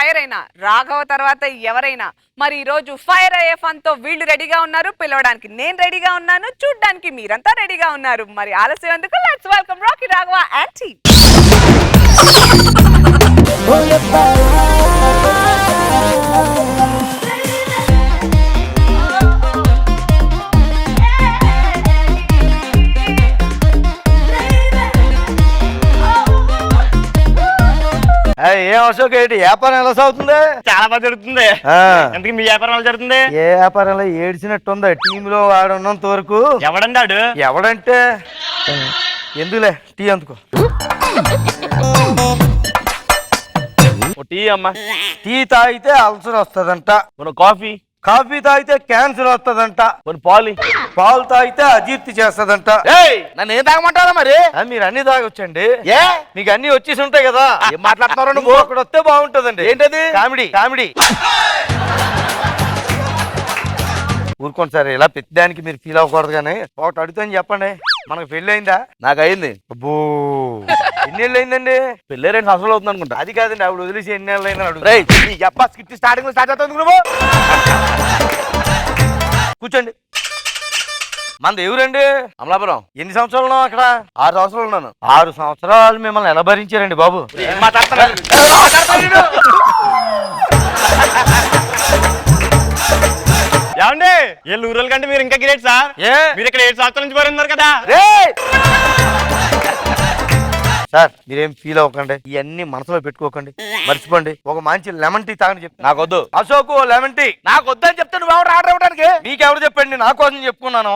Fire అయినా రాఘవ తర్వాత ఎవరైనా మరి ఈ రోజు ఫైర్ అయ్యే ఫన్ తో వీళ్ళు రెడీగా ఉన్నారు, పిలవడానికి నేను రెడీగా ఉన్నాను, చూడ్డానికి మీరంతా రెడీగా ఉన్నారు. మరి ఆలస్యం ఎందుకు, let's welcome Rocky Raghava and team. ఏం అశోక్ ఏంటి వ్యాపారం ఎలా సాగుతుంది? చాలా బాగా జరుగుతుంది. ఎందుకు మీ వ్యాపారం ఎలా జరుగుతుంది? ఏ వ్యాపారంలో ఏడ్చినట్టుంది టీమ్ లో వాడున్నంత వరకు. ఎవడండాడు? ఎవడంటే ఎందుకులే టీ అందుకో. టీ అమ్మా. టీ తాగితే అల్సర్ వస్తుందంట. కాఫీ కాఫీ తాగితే క్యాన్సర్ వస్తుందంట. పాలు తాగితే అజీర్తి చేస్తదంట. నన్ను ఏం తాగమంటారా మరి? మీరు అన్ని తాగొచ్చండి. ఏ మీకు అన్ని వచ్చేసి ఉంటాయి కదా. ఏం మాట్లాడుతున్నారా నువ్వు? అక్కడ వస్తే బాగుంటదండి. ఏంటది? Comedy comedy. ఊరుకోండి సార్, ఇలా పెద్దదానికి మీరు ఫీల్ అవ్వకూడదు. కానీ ఒకటి అడుగుతాను చెప్పండి, మనకు పెళ్లి అయిందా? నాకు అయింది. అబ్బో ఎన్నేళ్ళు అయిందండి? పెళ్ళే 2 సంవత్సరాలు అవుతుంది అనుకుంటా. అది కాదండి, ఆవిడ వదిలేసి ఎన్నేళ్ళు అయిందని అడుగు. స్టార్టింగ్ స్టార్ట్ అవుతుంది నువ్వు. కూర్చోండి. మనది ఎవరండి? అమలాపురం. ఎన్ని సంవత్సరాలు ఉన్నావు అక్కడ? 6 సంవత్సరాలు ఉన్నాను. 6 సంవత్సరాలు మిమ్మల్ని ఎలా భరించారండి బాబు? ఏం మాట్లాడుతున్నారు? ఏమండి వీళ్ళు ఊరల కంటే మీరు ఇంకా గ్రేట్ సార్. మీరు ఇక్కడ 7 సంవత్సరాల నుంచి ఉన్నారు కదా. సార్ మీరేం ఫీల్ అవ్వకండి, ఇవన్నీ మనసులో పెట్టుకోకండి, మర్చిపోండి. ఒక మంచి లెమన్ టీ తాగని చెప్తాను. నాకు వద్దు. Ashok lemon tea. నాకు వద్దని చెప్తే నువ్వు ఎవరు ఆర్డర్ ఇవ్వడానికి? మీకెవరు చెప్పండి, నా కోసం చెప్పుకున్నాను.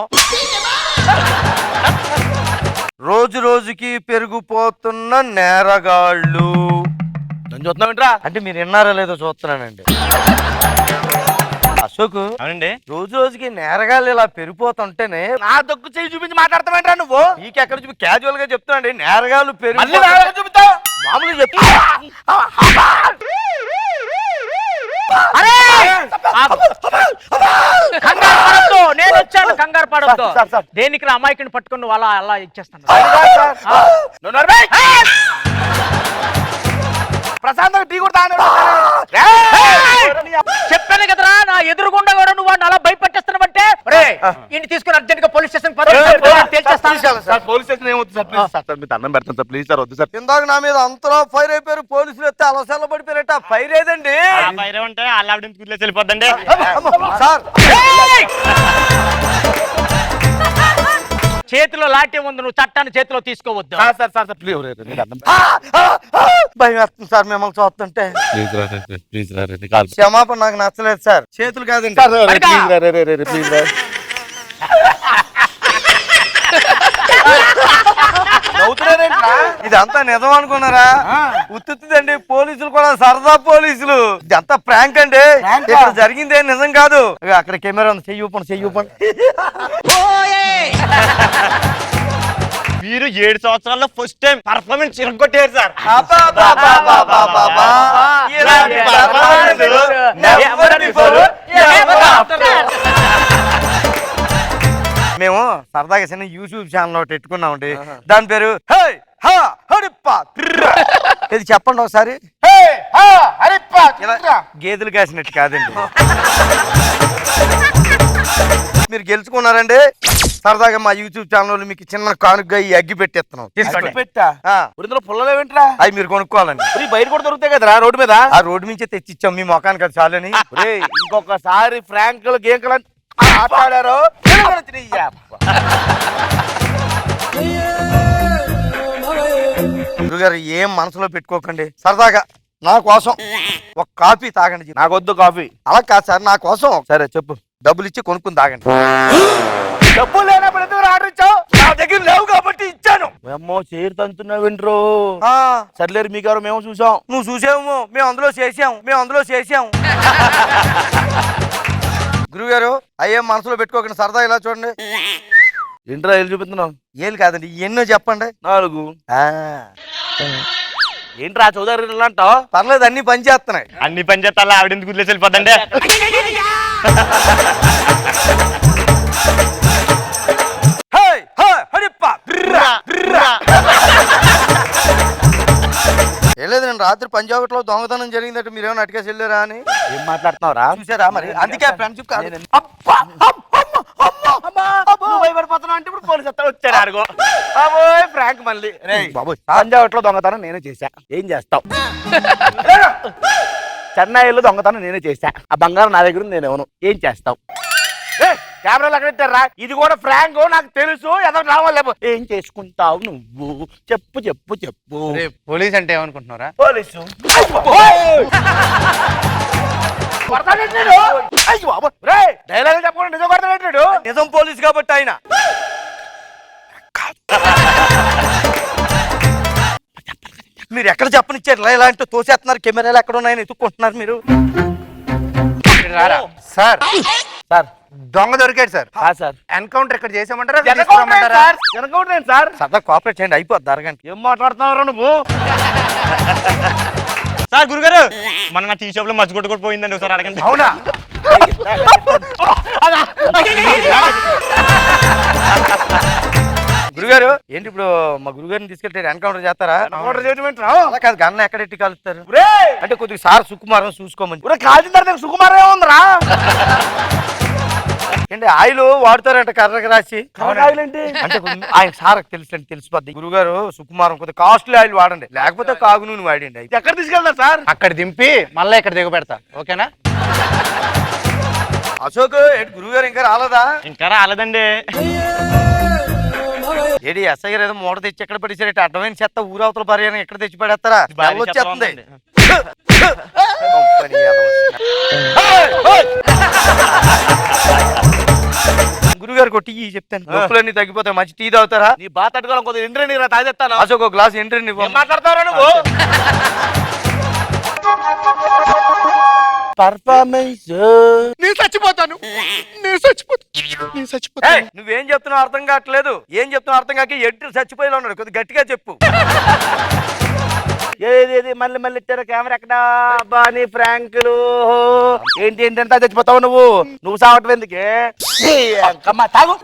రోజు రోజుకి పెరిగిపోతున్న నేరగాళ్ళు. నన్ను చూస్తున్నావేంట్రా? అంటే మీరు విన్నారో లేదో చూస్తున్నానండి. అశోక్ అవునండి, రోజు రోజుకి నేరగాళ్ళు ఇలా పెరిగిపోతుంటేనే నా దొక్కు చేయి చూపించి మాట్లాడతావేంట్రా నువ్వు? మీకెక్కడ చూపి క్యాజువల్ గా చెప్తానండి. నేరగాళ్ళు మళ్ళీ నాలుగు చూపిస్తావు? మామూలుగా చెప్తా. కంగారు పడద్దు, నేను వచ్చాను. కంగారు పడద్దు. దేనికి అమాయకుని పట్టుకుని నువ్వు అలా ఇచ్చేస్తాను. ప్రశాంతంగా టీ కూడా చెప్పాను కదరా, నా ఎదురుగుండా కూడా నువ్వు వాడిని అలా భయపెట్టేస్తున్నావంటే ఇంటి తీసుకుని అర్జెంట్ గా పోలీస్ స్టేషన్ పోలీస్ స్టేషన్ ఏమవుతుంది సార్? మీకు అన్నం పెడతాను సార్, ప్లీజ్ సార్. వద్దు సార్. ఇందాక నా మీద అంతలో ఫైర్ అయిపోయారు, పోలీసులు వస్తే అలసల్ల పడిపోయారట. ఫైర్ ఏదండి? ఫైర్ అంటే అల్లావిడ గుర్తులేసి వెళ్ళిపోద్దండి సార్. చేతిలో లాఠీ ఉంది, నువ్వు చట్టాన్ని చేతిలో తీసుకోవద్దు. సార్ సార్ ప్లీజ్ భయం వేస్తుంది సార్ మిమ్మల్ని చూస్తుంటే. ప్లీజ్ క్షమాపణ, నాకు నచ్చలేదు సార్. చేతులు కాదండి. ప్లీజ్ ఇదంతా నిజం అనుకున్నారా? ఉత్తుదండి, పోలీసులు కూడా సరదా పోలీసులు. ఇదంతా ప్రాంక్ అండి, ఇక్కడ జరిగింది నిజం కాదు. అక్కడ కెమెరా ఉంది, చెయ్యూపండి. మీరు 7 సంవత్సరాల్లో ఫస్ట్ టైం పర్ఫార్మెన్స్ ఇరగొట్టారు సార్. మేము సరదాగా చిన్న యూట్యూబ్ ఛానల్ ఒకటి పెట్టుకున్నామండి. దాని పేరు ఇది చెప్పండి ఒకసారి. గేదెలు కాసినట్టు కాదండి. మీరు గెలుచుకున్నారండి. సరదాగా మా యూట్యూబ్ ఛానల్ మీకు చిన్న కానుకగా ఈ అగ్గి పెట్టేస్తున్నాం. ఇందులో పుల్లలేవేంట్రా? అవి మీరు కొనుక్కోవాలండి. బయట కూడా దొరుకుతాయి కదరా రోడ్డు మీద? ఆ రోడ్డు నుంచే తెచ్చిచ్చాం మీ మొఖానికి, అది చాలని. ఇంకొకసారి ఫ్రాంకులు గేంకలు ఆటాడారు. గురుగారు ఏం మనసులో పెట్టుకోకండి, సరదాగా నా కోసం ఒక కాఫీ తాగండి. నాకు వద్దు కాఫీ. అలా కాదు సార్, నా కోసం. సరే చెప్పు, డబ్బులు ఇచ్చి కొనుక్కుని తాగండి. డబ్బులు లేనప్పుడు ఎందుకు ఆర్డర్ ఇచ్చావు? నా దగ్గర లేవు కాబట్టి ఇచ్చాను. మేమో చీర తంతున్నావు వింట్రో. సర్లేరు మీ గారు మేము చూసాం. నువ్వు చూసాము, మేము అందులో చేసాము. గురుగారు అయ్యేం మనసులో పెట్టుకోకండి, సరదా ఇలా చూడండి. ఏంట్రా ఏళ్ళు చూపిస్తున్నావు? ఏళ్ళు కాదండి, ఎన్నో చెప్పండి. 4. ఏంట్రా చౌదరి అంటావు? పర్లేదు, అన్ని పని చేస్తున్నాయి. అన్ని పని చేస్తా ఆవిడ ఎందుకు గుర్తులేసి వెళ్ళిపోద్దండి. ఏం లేదండి, మొన్న రాత్రి పంజాబ్ దొంగతనం జరిగిందంటే మీరేమో అటుకేసి వెళ్ళారా అని ఏం మాట్లాడుతున్నావురా? చూసారా మరి అందుకే ఫ్రెండ్షిప్ భయపడిపోతున్నావు అంటే ఇప్పుడు పోలీసు వస్తారు వచ్చాడు అడుగు ఫ్రాంక్ మళ్ళీ పంజాబ్ దొంగతనం నేనే చేశా. ఏం చేస్తావు? చెన్నైలో దొంగతనం నేనే చేశా. ఆ బంగారం నా దగ్గర నేను ఇవ్వను. ఏం చేస్తావు? కెమెరాలు అక్కడ పెట్టారా? ఇది కూడా ఫ్రాంక్ నాకు తెలుసు. ఏదో రావాలేమో. ఏం చేసుకుంటావు నువ్వు? చెప్పు చెప్పు చెప్పు. పోలీస్ అంటే ఏమనుకుంటున్నారా? పోలీసు డైలాగ్ చెప్పకుండా నిజం కొడతాడు. నిజం పోలీస్ కాబట్టి ఆయన మీరు ఎక్కడ చెప్పనిచ్చారు ఇలాంటి తోసేస్తున్నారు కెమెరాలు ఎక్కడ ఉన్నాయని ఎత్తుక్కుంటున్నారు మీరు సార్ సార్ దొంగ దొరికాడు సార్. సార్ ఎన్కౌంటర్ ఇక్కడ చేసామంటారా? సార్ సరదా కోఆపరేట్ చేయండి అయిపోద్ది అరగంట ఏం మాట్లాడుతున్నావు నువ్వు? సార్ గురుగారు మన నా టీ షాప్ లో మజ్జిగొట్టు కూడా పోయిందండి ఒకసారి అడగండి. అవునా గురుగారు ఏంటి ఇప్పుడు మా గురుగారిని తీసుకెళ్తే ఎన్కౌంటర్ చేస్తారా? అలా కాదు గన్న ఎక్కడెట్టి కలుస్తారు అంటే కొద్దిగా సార్ సుకుమారం చూసుకోమని కాల్చిన తర్వాత సుకుమారే ఉందిరా. ఏంటి ఆయిల్ వాడతారంట కర్రకి రాసి ఏంటి? అంటే ఆయన సార్ తెలిసిపోద్ది గురుగారు సుకుమారం కొద్దిగా కాస్ట్లీ ఆయిల్ వాడండి లేకపోతే కాగు నూనె వాడండి అయితే ఎక్కడ తీసుకెళ్తా సార్? అక్కడ దింపి మళ్ళీ ఇక్కడ దిగబెడతా. ఓకేనా? అశోక్ ఏంటి గురుగారు ఇంకా రాలేదా? ఇంకా రాలేదండి. ఏడి ఎస్ఐ గారు ఏదో మూట తెచ్చి ఎక్కడ పడేసారు అడ్డమైన చెత్త ఊరవతల పర్యాన్ని ఎక్కడ తెచ్చి పడేస్తారా? భారీ చెత్త వచ్చేస్తుంది ఉందండి. గురుగారు కొట్టి చెప్తాను నొప్పులన్నీ తగ్గిపోతాయి మంచి టీ తాగుతారా? నీ బాత్ అట్టుకోవాలి కొద్దిగా ఎండ్రీ నీరా తాగేస్తాను. అశోక్ ఒక గ్లాస్ ఎంట్రీ ఏం మాట్లాడతావురా నువ్వు? పర్ఫార్మెన్స్ నేను చచ్చిపోతాను. నువ్వేం చెప్తున్నావు అర్థం కావట్లేదు. ఏం చెప్తున్నావు అర్థం కాక ఎడ్డు చచ్చిపోయేలా ఉన్నాడు కొద్దిగా గట్టిగా చెప్పు. ఏది మళ్ళీ మళ్ళీ ఇచ్చారు కెమెరా ఎక్కడ? అబ్బా నీ ఫ్రాంకులు ఏంటి ఏంటంటే చచ్చిపోతావు నువ్వు. నువ్వు సావటం ఎందుకే? తాగు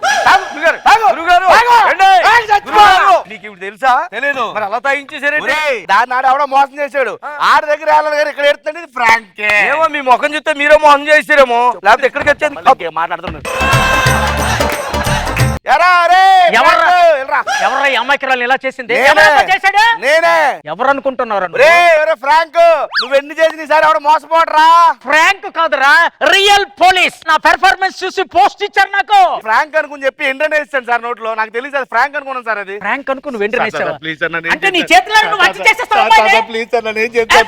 గురుగారు, గురుగారు, ఏంటి? గురుగారు, నీకు ఇప్పుడు తెలుసా? తెలీదు. మరి అలా తాగించేసారండి. దాని నాడు ఎవడో మోసం చేశాడు. ఆడి దగ్గర వెళ్ళాలి గారు ఇక్కడ ఎడుతుంది ఫ్రాంకే. ఏమో మీ ముఖం చూస్తే మీరే మోసం చేసారేమో లేకపోతే ఎక్కడికి వచ్చేది మాట్లాడుతున్నాడు. ఎవరు ఈ అమ్మాయికి ఇలా చేసింది? నేనే. ఎవరు అనుకుంటున్నారు? ఫ్రాంక్ నువ్వు ఎన్ని చేసి సార్ ఎవడ మోసపోడరా? ఫ్రాంక్ కాదురా, రియల్ పోలీస్. నా పెర్ఫార్మెన్స్ చూసి పోస్ట్ ఇచ్చారు నాకు. ఫ్రాంక్ అనుకుని చెప్పి ఎంటర్ ఇస్తాను సార్ నోట్లో. నాకు తెలియదు అది ఫ్రాంక్ అనుకున్నాను సార్. అది ఫ్రాంక్ అనుకుని నువ్వు ఎంటర్ ఇస్తావా? ప్లీజ్ సార్ అంటే నీ చేతిలో నువ్వు వచ్చి చేసేస్తావా? ప్లీజ్ సార్ నన్ను ఏం చేస్తాను?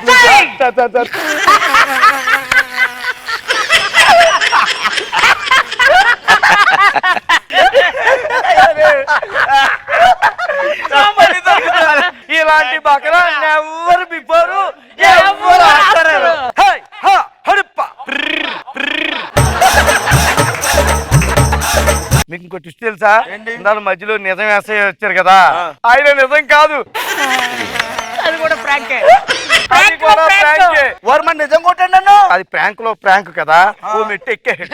ఇలాంటి బకరా ఎవరు బిఫోరు ఎవరు ఆడతారు. మీకు ఇంకో ట్విస్ట్ తెలుసా? ఇందాక మధ్యలో నిజం వేసే వచ్చారు కదా ఆయన నిజం కాదు. అది కూడా ఫ్రాంకే. అది కూడా ప్రాంకే. వర్మన్ నిజం కొట్టండి నన్ను. అది ప్రాంక్ లో ప్రాంక్ కదా ఓ మెట్టు ఎక్కాడు.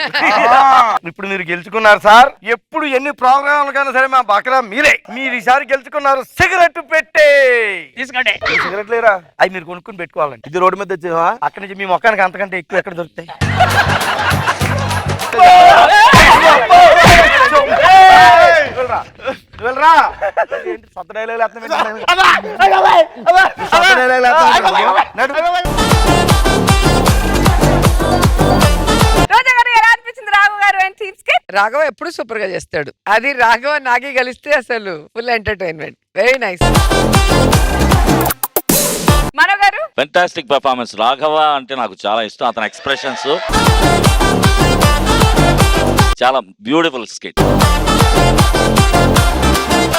ఇప్పుడు మీరు గెలుచుకున్నారు సార్. ఎప్పుడు ఎన్ని ప్రోగ్రాంలు కన్నా సరే మా బకరా మీరే. మీరు ఈసారి గెలుచుకున్నారు. సిగరెట్ పెట్టే తీసుకోండి. సిగరెట్ లేరా? అవి మీరు కొనుక్కుని పెట్టుకోవాలండి. ఇది రోడ్డు మీద తెచ్చావా? అక్కడి నుంచి మీ మొక్కానికి అంతకంటే ఎక్కువ ఎక్కడ దొరుకుతాయి? రోజా గారు ఎలా అనిపించింది రాఘవ గారు అండ్ టీమ్స్ కి? రాఘవ ఎప్పుడు సూపర్ గా చేస్తాడు. అది రాఘవ నాగి కలిస్తే అసలు full entertainment. Very nice. Mano గారు ఫెంటాస్టిక్ పర్ఫార్మెన్స్. రాఘవ అంటే నాకు చాలా ఇష్టం. అతని ఎక్స్ప్రెషన్స్ చాలా బ్యూటిఫుల్ స్కిట్.